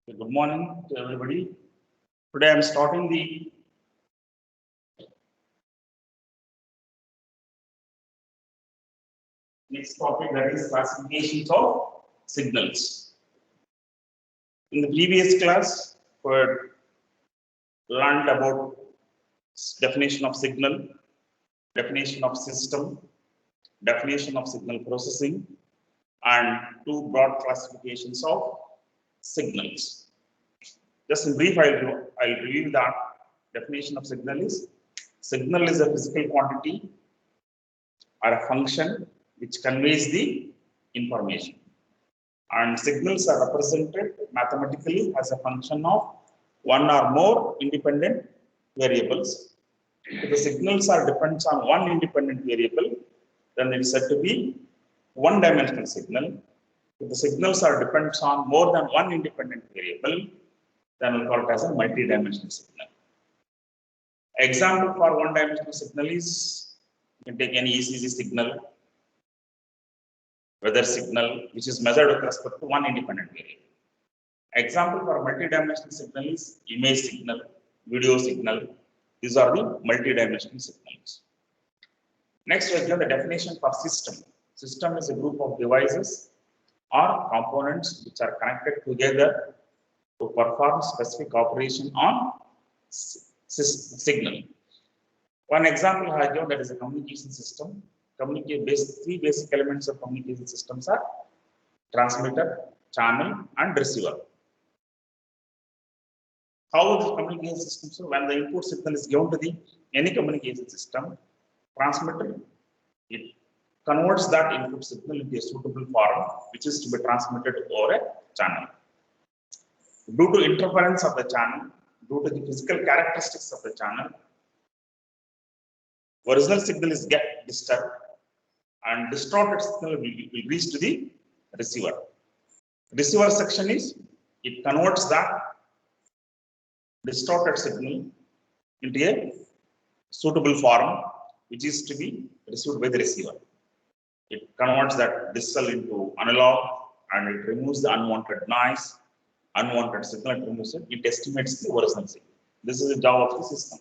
Good morning to everybody. Today I am starting the next topic, that is classifications of signals. In the previous class, we learned about definition of signal, definition of system, definition of signal processing, and two broad classifications of signals. Just in brief, I'll review that definition of signal is a physical quantity or a function which conveys the information. And signals are represented mathematically as a function of one or more independent variables. If the signals are depends on one independent variable, then it is said to be one-dimensional signal. If the signals are depends on more than one independent variable, then we'll call it as a multi-dimensional signal. Example for one-dimensional signal is, you can take any ECG signal, weather signal, which is measured with respect to one independent variable. Example for multi-dimensional signal is image signal, video signal. These are the multi-dimensional signals. Next, we have the definition for system. System is a group of devices or components which are connected together to perform specific operation on signal. One example I have, that is a communication system. Three basic elements of communication systems are transmitter, channel, and receiver. How the communication system? So when the input signal is given to any communication system, transmitter, it converts that input signal into a suitable form, which is to be transmitted over a channel. Due to interference of the channel, due to the physical characteristics of the channel, original signal is get disturbed and distorted signal will reach to the receiver. Receiver section is, it converts that distorted signal into a suitable form, which is to be received by the receiver. It converts that digital into analog and it removes the unwanted noise, unwanted signal, it removes it. It estimates the original signal. This is the job of the system.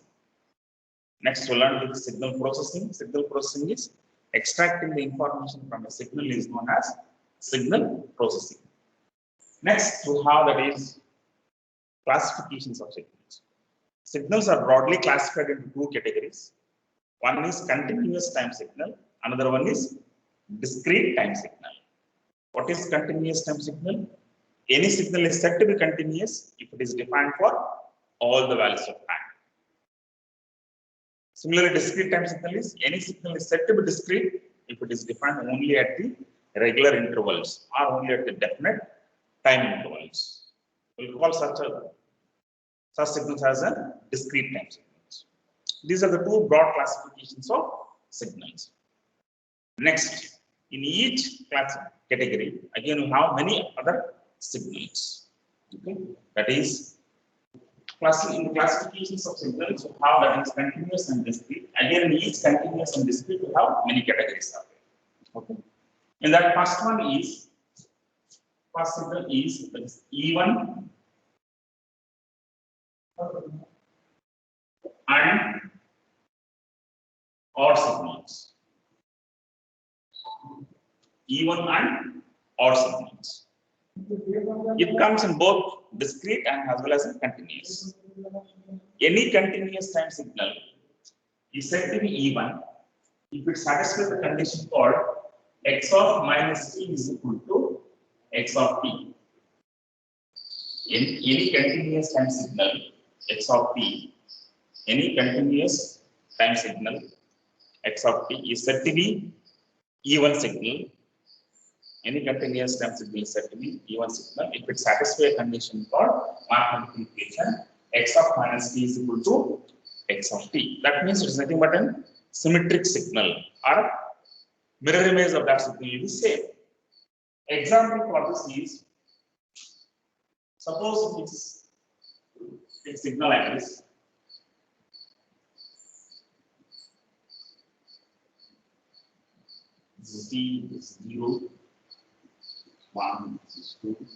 Next, we'll learn with signal processing. Signal processing is extracting the information from a signal is known as signal processing. Next, we have that is classifications of signals. Signals are broadly classified into two categories. One is continuous time signal, another one is discrete time signal. What is continuous time signal? Any signal is said to be continuous if it is defined for all the values of time. Similarly, discrete time signal is any signal is said to be discrete if it is defined only at the regular intervals or only at the definite time intervals. We will call such signals as a discrete time signals. These are the two broad classifications of signals. Next, in each class category, again we have many other signals. Okay, that is in classifications of signals, so how that is continuous and discrete. Again, in each continuous and discrete, we have many categories of it. Okay. And that first signal is even and odd signals. Even and odd signals. It comes in both discrete and as well as in continuous. Any continuous time signal is said to be even if it satisfies the condition called x of minus t is equal to x of t. Any continuous time signal x of t, any continuous time signal x of t is said to be even signal. Any continuous time signal is said to be even signal if it satisfies a condition called mathematical equation x of minus t is equal to x of t. That means it is nothing but a symmetric signal or mirror image of that signal will be same. Example for this is, suppose it is a signal like this. This is t, this is 0. 1, this is 2,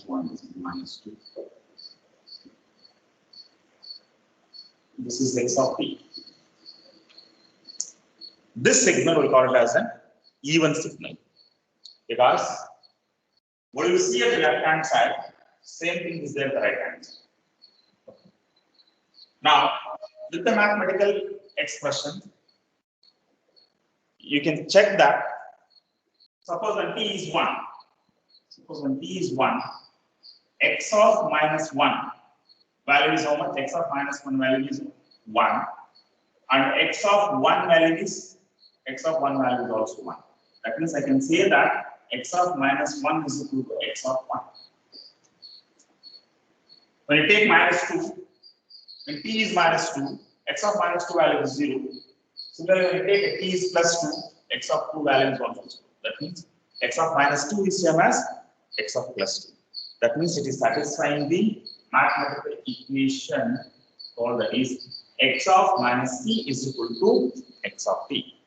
-1, this is -2. This is x of t. This signal we call it as an even signal because what you see at the left hand side, same thing is there at the right hand side. Now, with the mathematical expression, you can check that. Suppose when t is 1, x of -1 value is how much? X of -1 value is 1, and x of 1 value is also 1. That means I can say that x of -1 is equal to x of 1. When you take -2, when t is -2, x of -2 value is 0. Similarly, when you take t is +2, x of 2 value is also 0. That means x of -2 is same as x of +2. That means it is satisfying the mathematical equation called that is x of -t is equal to x of t.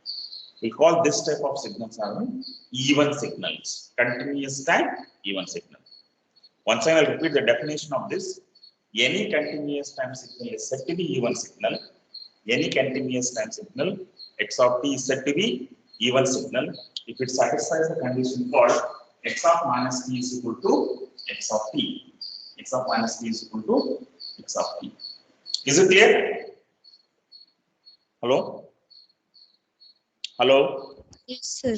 We call this type of signals are even signals, continuous time even signal. Once I will repeat the definition of this. Any continuous time signal is said to be even signal. Any continuous time signal, x of t is said to be even signal if it satisfies the condition called x of -t is equal to x of t. X of -t is equal to x of t. Is it clear? Hello? Hello? Yes, sir.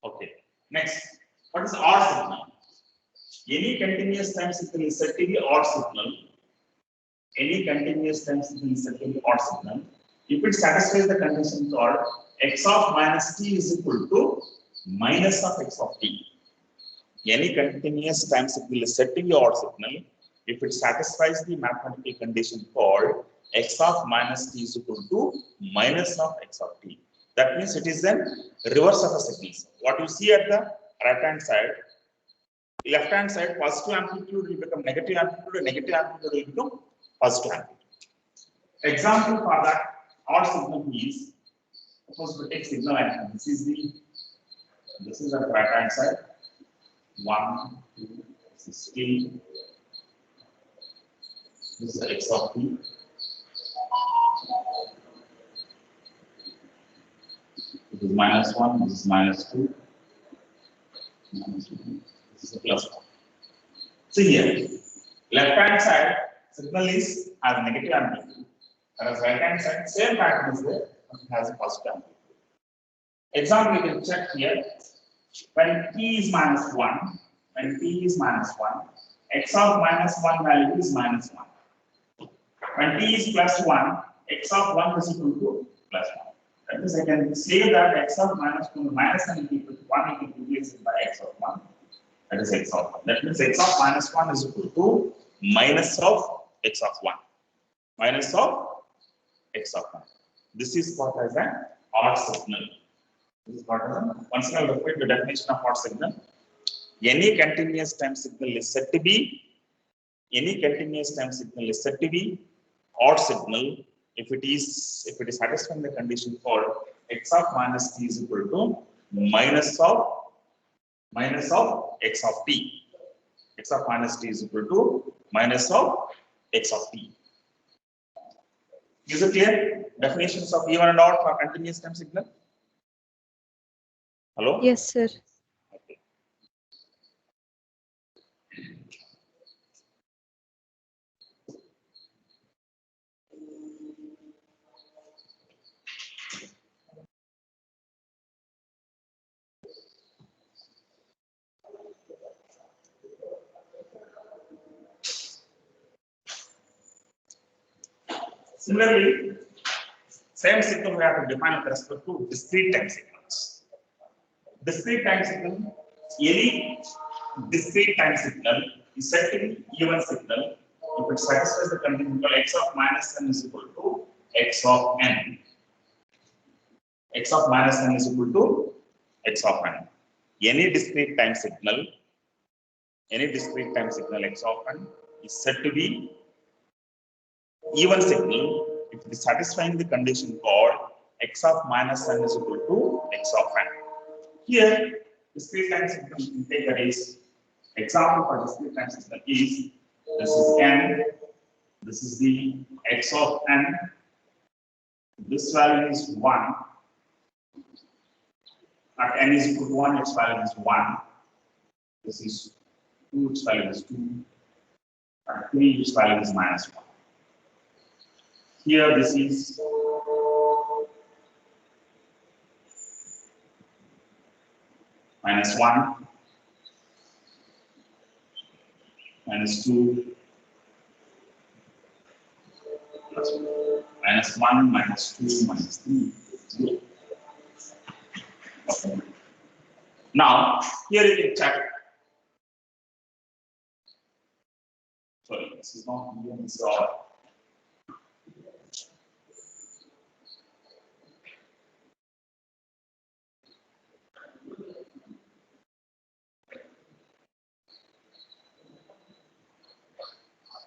Okay. Next, what is odd signal? Any continuous time signal is said to be odd signal. Any continuous time signal is said to be odd signal if it satisfies the condition called x of -t is equal to minus of x of t. Any continuous time signal is said to be odd signal if it satisfies the mathematical condition called x of -t is equal to minus of x of t. That means it is then reverse of a signal. What you see at the right hand side, left hand side, positive amplitude will become negative amplitude, and negative amplitude will become positive amplitude. Example for that odd signal is, suppose we take signal and this is at the right hand side, 1, 2, 16. This is the x of t. This is -1, this is -2. This is a +1. See here, left hand side signal is has negative amplitude, whereas right hand side same pattern is there, but it has a positive amplitude. Example, you can check here. When t is -1, x of -1 value is -1. When t is +1, x of 1 is equal to +1. That means I can say that x of -1 is equal to 1 equal to replaced by x of 1. That is x of 1. That means x of -1 is equal to minus of x of 1. Minus of x of 1. This is called as an odd signal. This is called as an, once again, I'll repeat the definition of odd signal. Any continuous time signal is said to be odd signal if it is satisfying the condition called x of -t is equal to minus of x of t. X of -t is equal to minus of x of t. Is it clear? Definitions of even and odd for continuous time signal. Hello? Yes, sir. Okay. Similarly, same signal we have to define with respect to discrete time signals. Discrete time signal, any discrete time signal is said to be even signal if it satisfies the condition called x of -n is equal to x of n. X of -n is equal to x of n. Any discrete time signal x of n is said to be even signal if it is satisfying the condition called x of -n is equal to x of n. Here, discrete time signal you can take that is Example for discrete time signal is this is n, this is the x of n, this value is 1. At n is equal to 1, its value is 1. This is 2, its value is 2. At 3, its value is minus 1. Here, this is minus 1, minus 2, plus 1, minus 1, minus 2, minus 3, 0. Okay. Now, here you can check. Sorry, this is not even solved.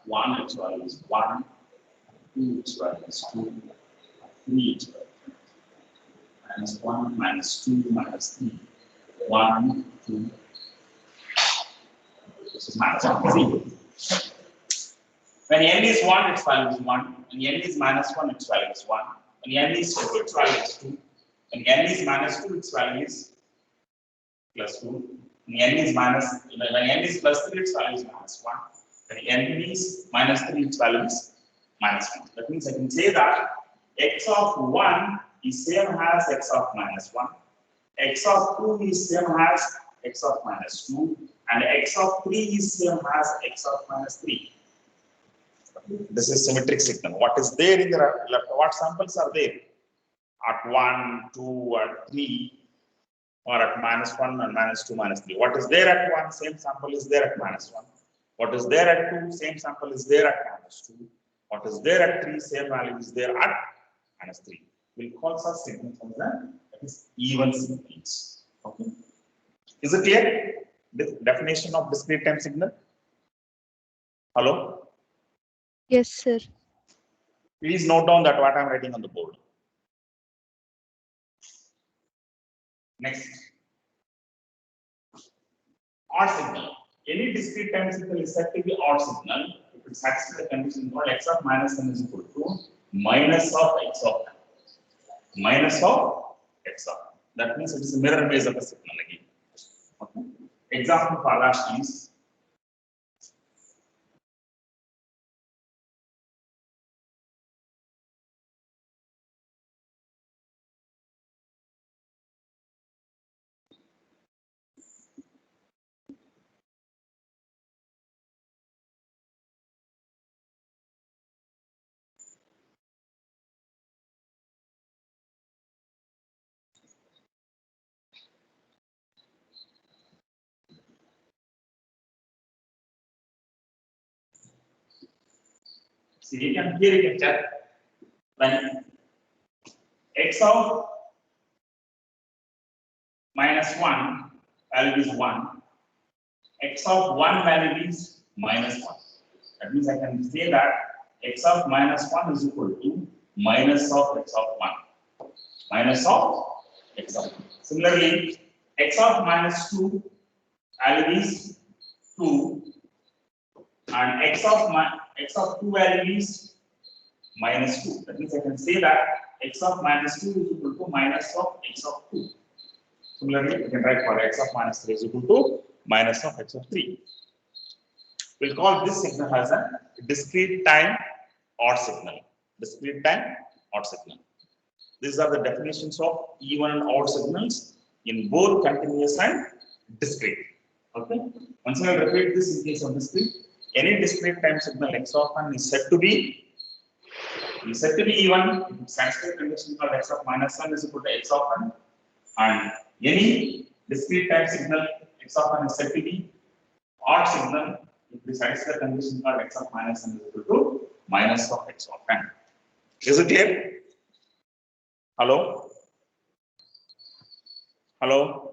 One, its value is 1, 2, its value is 2, 3, its value is minus 1, minus 2, minus 3, 1, 2, this is minus 1, 0. When n is 1, its value is 1. When n is minus 1, its value is 1. When n is 2, its value is 2. When n is minus 2, its value is plus 2. When n is plus 3, its value is minus 1. When n is minus 3, its value is minus 1. That means I can say that x of 1 is same as x of minus 1. X of 2 is same as x of minus 2. And x of 3 is same as x of minus 3. This is symmetric signal. What is there in the left? What samples are there? At 1, 2, at 3, or at minus 1 and minus 2, minus 3. What is there at 1? Same sample is there at minus 1. What is there at 2? Same sample is there at minus 2. What is there at 3? Same value is there at minus 3. We'll call such signals as that is even signals. Okay. Is it clear? The definition of discrete time signal? Hello? Yes, sir. Please note down that what I am writing on the board. Next. Odd signal. Any discrete time signal is said to be odd signal if it satisfies the condition called x of minus n is equal to minus of x of n. Minus of x of n. That means it is a mirror image of a signal again. Okay. Example for that is see here you can check when x of minus 1 value is 1, x of 1 value is minus 1. That means I can say that x of minus 1 is equal to minus of x of 1. Minus of x of 1. Similarly, x of minus 2 value is 2 and x of 2 value is minus 2. That means I can say that x of minus 2 is equal to minus of x of 2. Similarly, we can write for x of minus 3 is equal to minus of x of 3. We'll call this signal as a discrete time odd signal. Discrete time odd signal. These are the definitions of even and odd signals in both continuous and discrete. Okay. Once I repeat this in case of discrete, any discrete time signal x of n is said to be even if it satisfies the condition called x of minus n is equal to x of n, and any discrete time signal x of n is said to be odd signal if it satisfies the condition called x of minus n is equal to minus of x of n. Is it clear? Hello? Hello?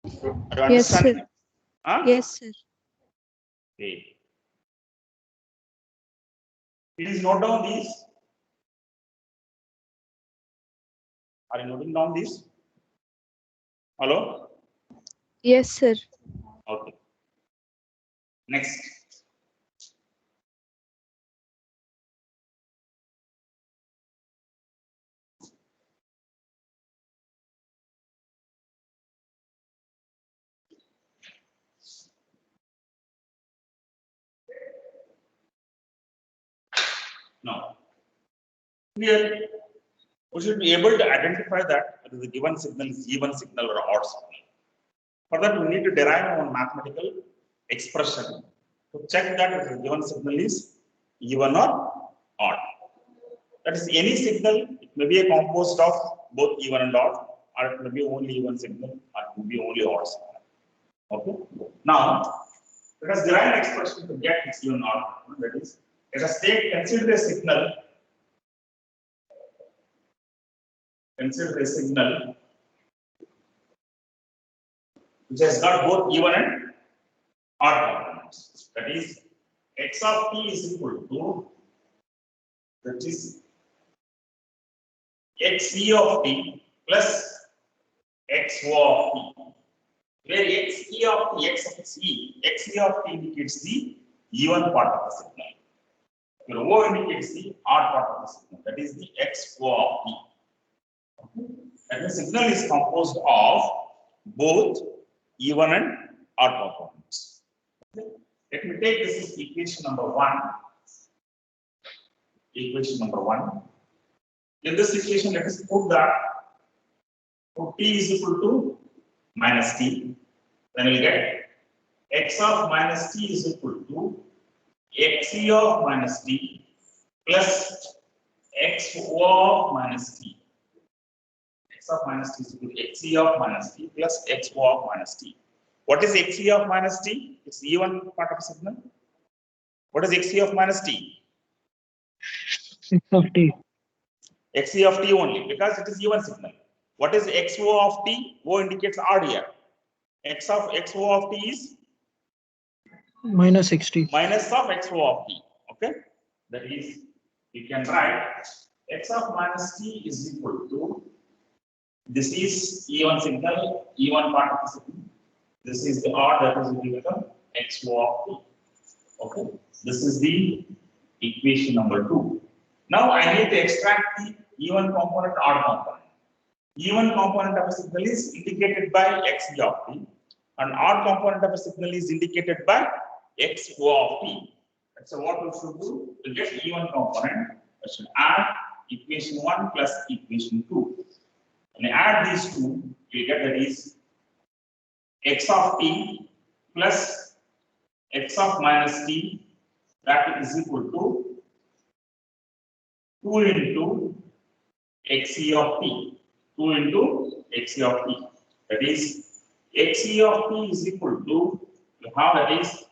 Are you Yes, understanding? sir. Huh? Yes, sir. Okay. Please note down these. Are you noting down these? Hello? Yes, sir. Okay. Next. Now, here we should be able to identify that whether the given signal is even signal or odd signal. For that, we need to derive one mathematical expression to check that if the given signal is even or odd. That is, any signal, it may be a composed of both even and odd, or it may be only even signal, or it may be only odd signal. Okay. Now, let us derive an expression to get its even or odd. That is, let us consider a signal. Consider a signal which has got both even and odd components. That is, x of t is equal to, that is, xe of t plus xo of t. Where xe of t, xe of t indicates the even part of the signal. Where o indicates the odd part of the signal. That is the xo of t. And the signal is composed of both even and odd components. Okay. Let me take this as equation number 1. Equation number 1. In this equation, let us put that t is equal to minus t. Then we will get x of minus t is equal to xe of minus t plus xo of minus t. X of minus t is equal to xe of minus t plus xo of minus t. What is xe of minus t? It's the even part of the signal. What is xe of minus t? X of t. Xe of t only, because it is even signal. What is xo of t? O indicates odd here. Xo of t is Minus 60. minus of xo of t. Okay, that is, you can write x of minus t is equal to, this is even signal, even part of the signal. This is the odd, that is equal to xo of t. Okay, this is the equation number 2. Now I need to extract the even component, odd component. Even component of a signal is indicated by xe of t, and odd component of a signal is indicated by xo of t. So what we should do to get even component, I should add equation 1 plus equation 2. When I add these two, we get that is x of t plus x of minus t, that is equal to 2 into xe of t. 2 into xe of t. That is, xe of t is equal to, you have that is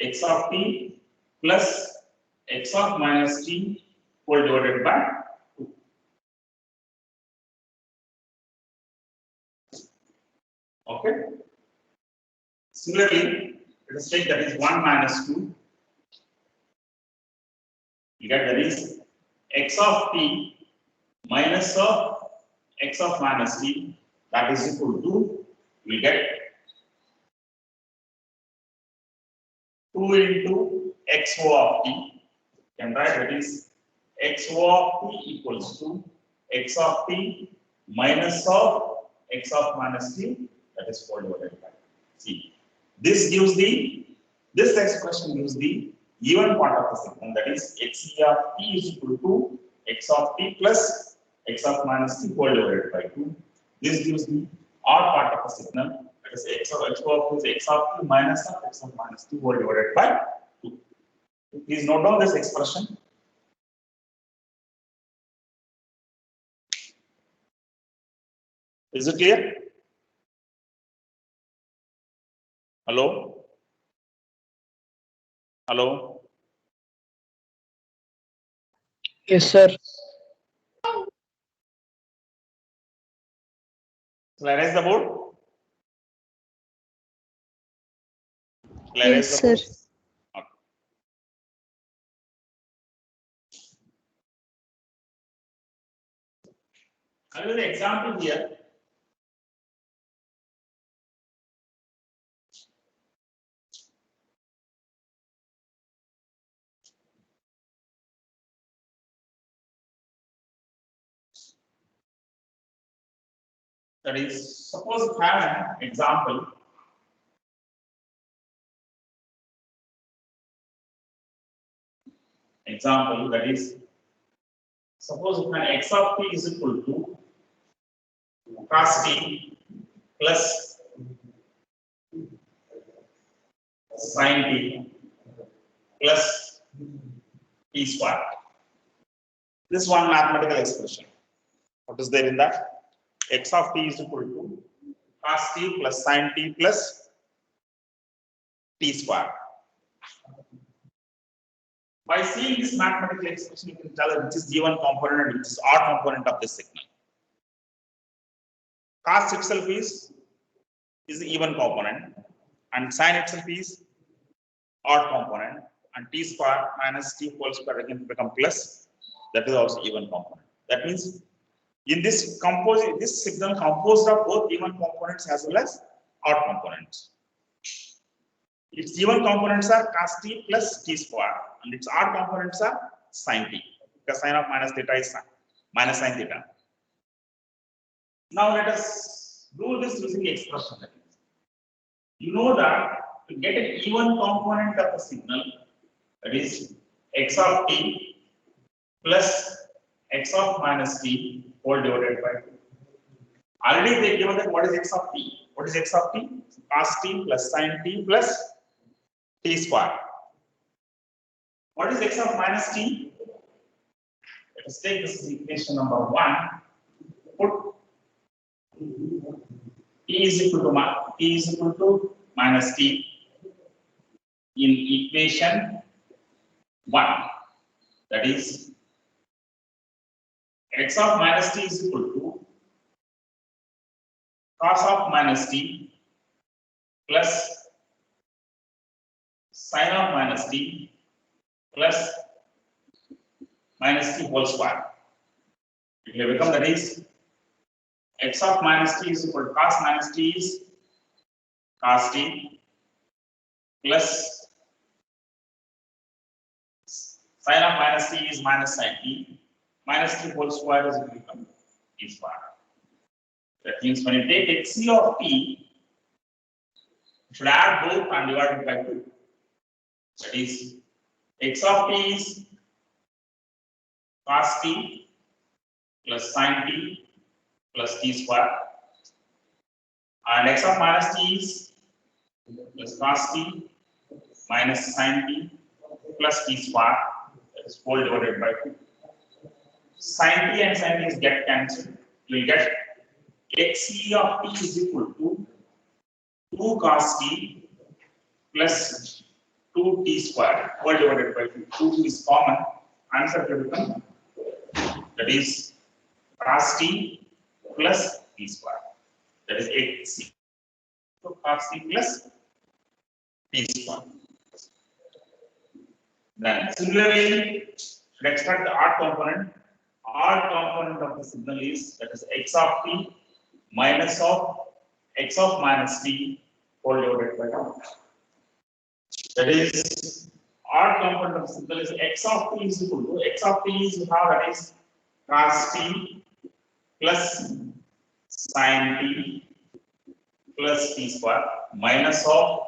x of t plus x of minus t whole divided by 2. Okay. Similarly, let us take that is 1 minus 2. You get that is x of t minus of x of minus t, that is equal to, we get 2 into xo of t. You can write that is xo of t equals to x of t minus of x of minus t, that is whole divided by c. This gives the, this expression gives the even part of the signal, that is xe of t is equal to x of t plus x of minus t whole divided by 2. This gives the odd part of the signal, that is x of t minus of x of minus t whole divided by 2. Please note down this expression. Is it clear? Hello? Hello? Yes, sir. Where is the board? Yes, sir. Okay. I will the example here. That is, suppose we have an example. Example, that is, suppose if an x of t is equal to cos t plus sin t plus t square. This one mathematical expression. What is there in that? X of t is equal to cos t plus sin t plus t square. By seeing this mathematical expression, you can tell which is given component and which is odd component of this signal. Cos itself is the even component, and sin itself is odd component, and t square minus t whole square again become plus. That is also even component. That means in this signal composed of both even components as well as odd components. Its even components are cos t plus t square, and its odd components are sin t, because sin of minus theta is minus sin theta. Now let us do this using expression. You know that to get an even component of a signal, that is x of t plus x of minus t whole divided by 2. Already they given that what is x of t? What is x of t? Cos t plus sin t plus t square. What is x of minus t? Let us take this as equation number 1. Put t is equal to minus t in equation 1. That is, x of minus t is equal to cos of minus t plus sin of minus t plus minus t whole square. It will become, that is, x of minus t is equal to cos minus t is cos t plus sin of minus t is minus sin t, minus t whole square is equal to become t square. That means when you take xc of t, you should add both and divide it by 2. That is, x of t is cos t plus sin t plus t square, and x of minus t is plus cos t minus sin t plus t square, that is whole divided by 2. Sin t and sin t is get cancelled. You will get xc of t is equal to 2 cos t plus 2 t square whole divided by 2. 2 is common. Answer will become, that is, cos t plus t square. That is xc. So cos t plus t square. Then similarly, should extract the odd component. Odd component of the signal is, that is, x of t minus of x of minus t whole divided by 2. That is, odd component of the signal is x of t is equal to, x of t is, you have, that is cos t plus sin t plus t square minus of,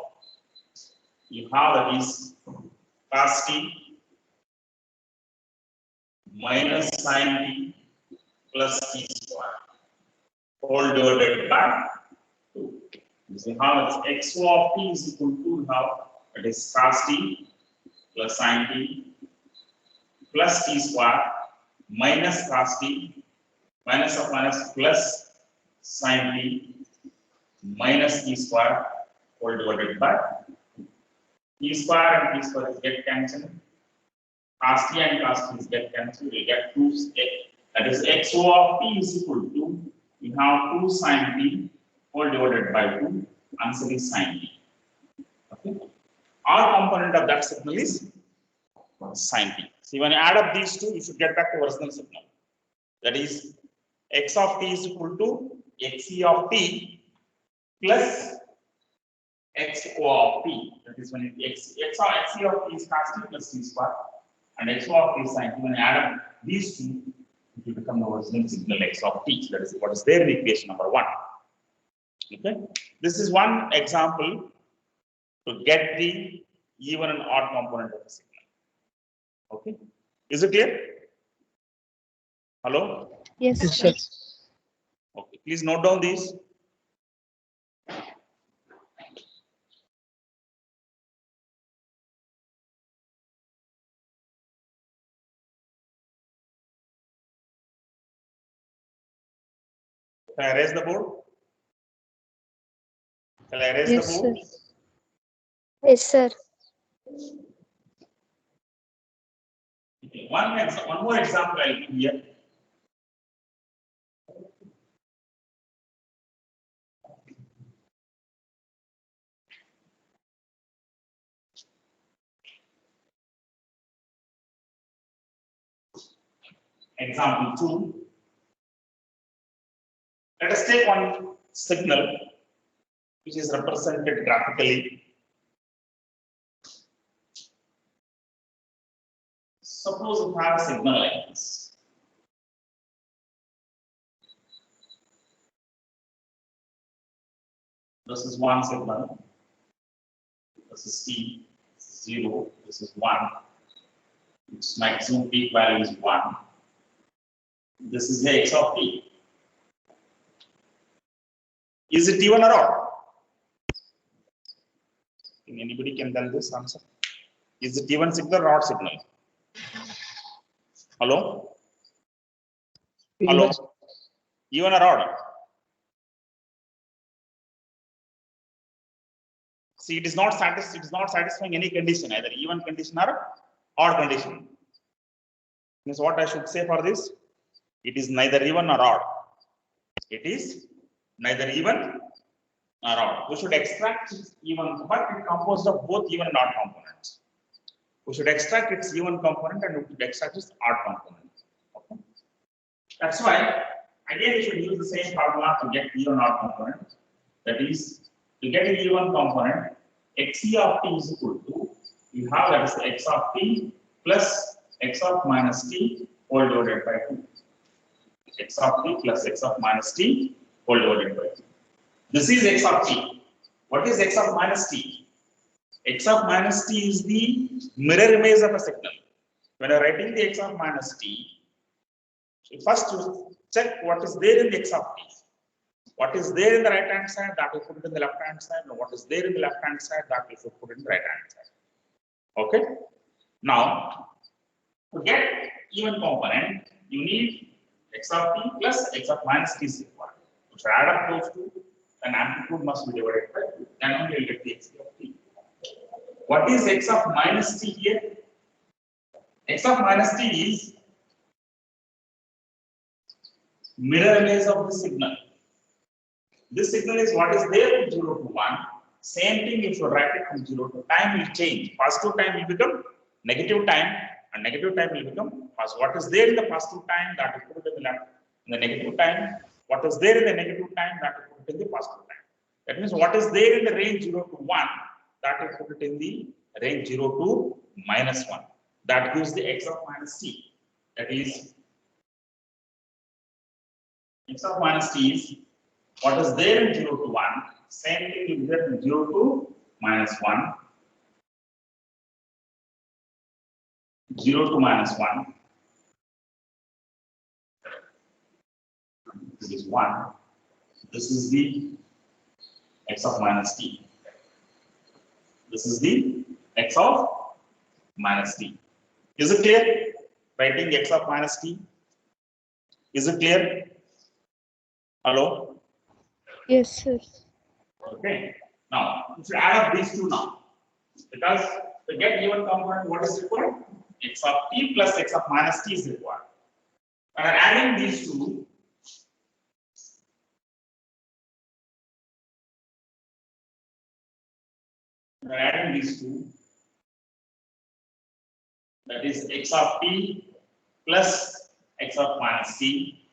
you have, that is cos t minus sin t plus t square whole divided by 2. So how it's x of t is equal to, now that is cos t plus sin t plus t square minus cos t minus of minus plus sin t minus t square whole divided by t square and t square is get cancelled. Cos t and cos t is get cancelled. We get 2. That is x of t is equal to, we have 2 sin t whole divided by 2. Answer is sin t. Okay. Our component of that signal is sin t. See, when you add up these two, you should get back to original signal. That is, x of t is equal to xc of t plus xo of t. That is, when xc of t is cos t plus t square, and xo of t is sin t. When you add up these two, it will become the original signal x of t. That is what is there in equation number 1. Okay. This is one example to get the even and odd component of the signal. Okay. Is it clear? Hello? Yes, Yes, sir. sir. Okay. Please note down these. Can I erase the board? Can I erase Yes, the board? sir. Yes, sir. Okay. One more example I'll give here. Example 2. Let us take one signal which is represented graphically. Suppose we have a signal like this. This is one signal. This is t, this is 0, this is 1. Its maximum peak value is 1. This is the x of t. Is it even or odd? Anybody can tell this answer? Is it even signal or odd signal? Hello? Hello? Even or odd? See, it is not satisfying any condition, either even condition or odd condition. Means what I should say for this? It is neither even nor odd. It is neither even nor odd. We should extract its even, but it is composed of both even and odd components. We should extract its even component and we should extract its odd component. Okay. That's why again we should use the same formula to get even and odd component. That is, to get an even component, xe of t is equal to, you have that is x of t plus x of minus t whole divided by 2. X of t plus x of minus t whole divided by 2. This is x of t. What is x of minus t? X of minus t is the mirror image of a signal. When you are writing the x of minus t, first you check what is there in the x of t. What is there in the right hand side, that will put it in the left hand side, and what is there in the left hand side, that will put it in the right hand side. Okay. Now, to get even component, you need x of t plus x of minus t is required. To add up those two, then amplitude must be divided by 2. Then only you will get the x of t. What is x of minus t here? X of minus t is mirror image of the signal. This signal is what is there from 0 to 1. Same thing, if you write it from 0 to time will change. Positive time will become negative time, and negative time will become positive. What is there in the positive time, that will put it in the left. In the negative time, what is there in the negative time, that will put it in the positive time. That means what is there in the range 0 to 1, that will put it in the range 0 to minus 1. That gives the x of minus t. That is, x of minus t is what is there in 0 to 1, same thing is there from 0 to minus 1, 0 to minus 1, this is 1, this is the x of minus t, this is the x of minus t. Is it clear? Writing x of minus t. Is it clear? Hello? Yes, sir. Okay. Now, if you add up these two now, because to get even component, what is required? X of t plus x of minus t is required. When adding these two, that is x of t plus x of minus t.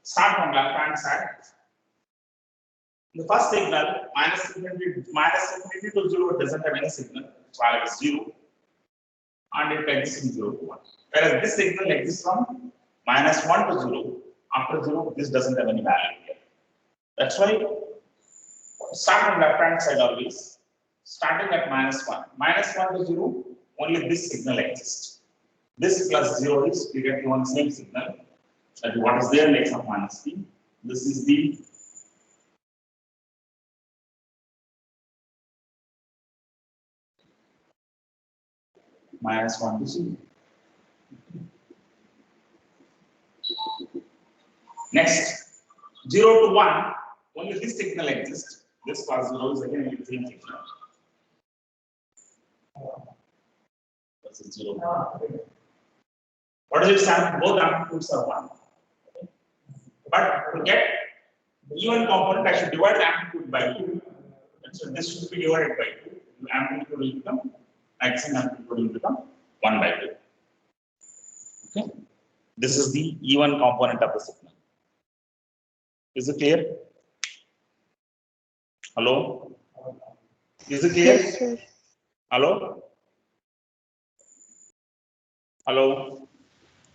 Start from left hand side. The first signal minus infinity to 0 doesn't have any signal, value is 0, and it exists in 0 to 1. Whereas this signal exists from minus 1 to 0. After 0, this doesn't have any value here. That's why start on left hand side always. Starting at minus 1. Minus 1 to 0, only this signal exists. This plus 0 is you get one same signal. That what is there in x of minus t. This is the minus 1 to 0. Next, 0 to 1, only this signal exists. This plus 0 is again the same signal. This is 0. What does it stand? Both amplitudes are 1. But to get even component, I should divide the amplitude by 2. And so this should be divided by 2. The amplitude will become, maximum amplitude will become 1 by 2. Okay. This is the even component of the signal. Is it clear? Hello? Is it clear? Yes, sir. Hello? Hello?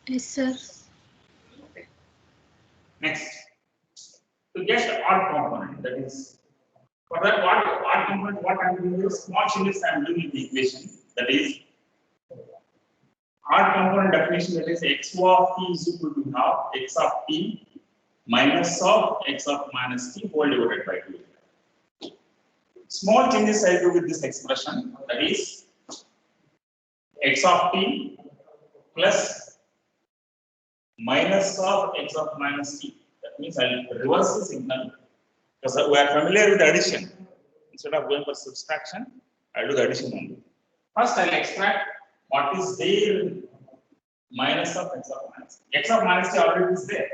Yes, sir. Next. To get the odd component, that is, for that odd component, what I'm doing is small changes I'm doing in the equation. That is, odd component definition, that is x of t is equal to half x of t minus of x of minus t whole divided by 2. Small changes I do with this expression, that is x of t plus minus of x of minus t. That means I'll reverse the signal because we are familiar with addition. Instead of going for subtraction, I'll do the addition only. First, I'll extract what is there in minus of x of minus. X of minus t already is there.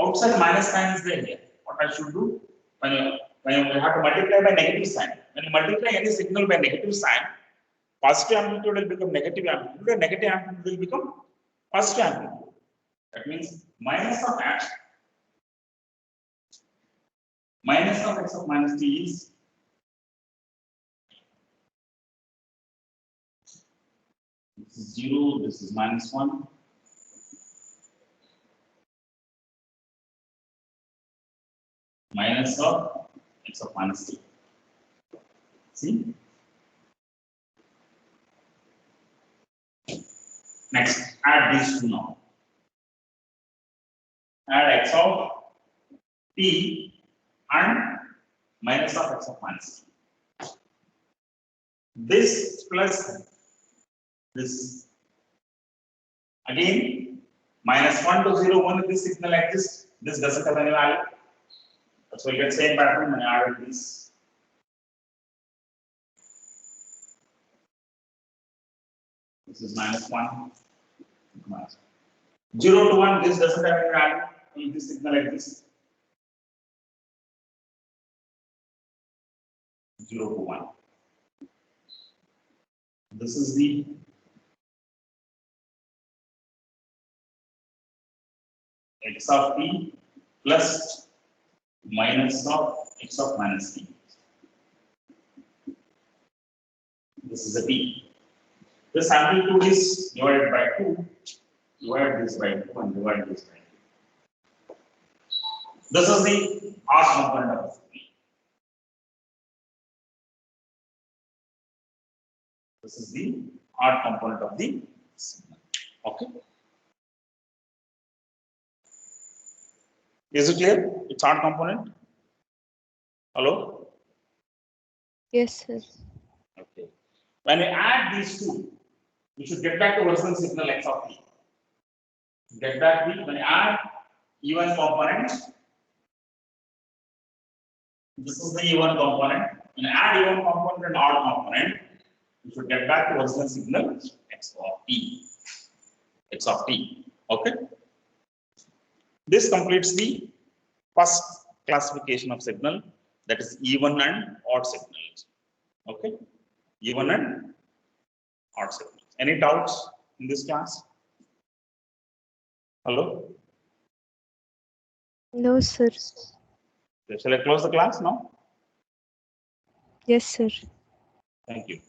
Outside minus sign is there here. What I should do? When you have to multiply by negative sign. When you multiply any signal by negative sign, positive amplitude will become negative amplitude, and negative amplitude will become positive amplitude. That means minus of x of minus t is this is 0, this is minus 1. Minus of x of minus t. See? Next, add these two now. Add x of t and minus of x of minus t. This plus this. Again, minus 1 to 0, only this signal exists. This doesn't have any value. So you get same pattern when I added this. This is minus 1. Minus 0 to 1, this doesn't have any value. Only this signal exists. 0 to 1. This is the x of t plus minus of x of minus t. This is a t. This amplitude is divided by 2. Divide this by 2 and divide this by 2. This is the odd component of the signal. This is the odd component of the signal. Okay. Is it clear? It's odd component. Hello? Yes, sir. Okay. When we add these two, we should get back to original signal x of t. Get back the when you add even component. This is the even component. When you add even component and odd component, you should get back to original signal x of t. X of t. Okay. This completes the first classification of signal, that is even and odd signals. Okay, even and odd signals. Any doubts in this class? Hello? No, sir. Shall I close the class now? Yes, sir. Thank you.